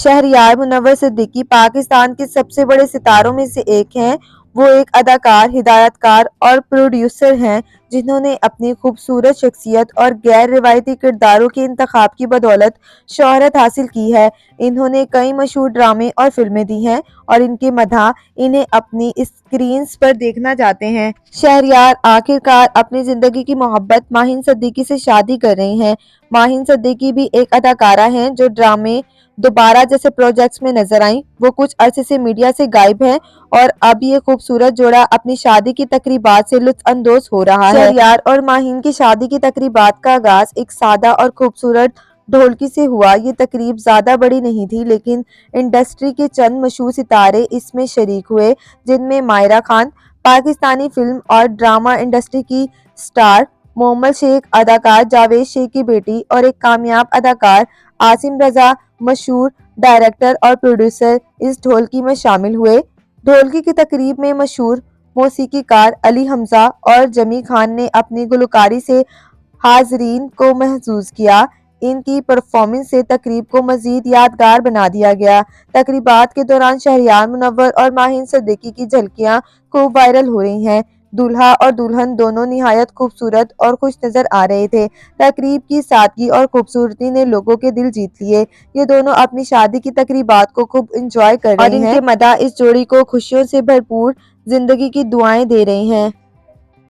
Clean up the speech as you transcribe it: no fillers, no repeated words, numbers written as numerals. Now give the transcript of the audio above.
شہریار منور صدیقی پاکستان کے سب سے بڑے ستاروں میں سے ایک ہیں۔ وہ ایک اداکار، ہدایت کار اور پروڈیوسر ہیں جنہوں نے اپنی خوبصورت شخصیت اور غیر روایتی کرداروں کے انتخاب کی بدولت شہرت حاصل کی ہے۔ انہوں نے کئی مشہور ڈرامے اور فلمیں دی ہیں اور ان کے مداح انہیں اپنی اسکرینز پر دیکھنا چاہتے ہیں۔ شہریار آخر کار اپنی زندگی کی محبت ماہین صدیقی سے شادی کر رہی ہیں۔ ماہین صدیقی بھی ایک اداکارہ ہیں جو ڈرامے دوبارہ جیسے پروجیکٹس میں نظر آئیں۔ وہ کچھ عرصے سے میڈیا سے غائب ہیں اور اب یہ خوبصورت جوڑا اپنی شادی کی تقریبات سے لطف اندوز ہو رہا ہے۔ شہریار اور ماہین کی شادی کی تقریبات کا آغاز ایک سادہ اور خوبصورت ڈھولکی سے ہوا۔ یہ تقریب زیادہ بڑی نہیں تھی لیکن انڈسٹری کے چند مشہور ستارے اس میں شریک ہوئے، جن میں ماہرہ خان، پاکستانی فلم اور ڈرامہ انڈسٹری کی سٹار، مومل شیخ، اداکار جاوید شیخ کی بیٹی، اور ایک کامیاب اداکار عاصم رضا، مشہور ڈائریکٹر اور پروڈیوسر اس ڈھولکی میں شامل ہوئے۔ ڈھولکی کی تقریب میں مشہور موسیقی کار علی حمزہ اور جمی خان نے اپنی گلوکاری سے حاضرین کو محظوظ کیا۔ ان کی پرفارمنس سے تقریب کو مزید یادگار بنا دیا گیا۔ تقریبات کے دوران شہریار منور اور ماہین صدیقی کی جھلکیاں خوب وائرل ہو رہی ہیں۔ دولہا اور دلہن دونوں نہایت خوبصورت اور خوش نظر آ رہے تھے۔ تقریب کی سادگی اور خوبصورتی نے لوگوں کے دل جیت لیے۔ یہ دونوں اپنی شادی کی تقریبات کو خوب انجوائے کر رہے ہیں اور ان کے مداح اس جوڑی کو خوشیوں سے بھرپور زندگی کی دعائیں دے رہے ہیں۔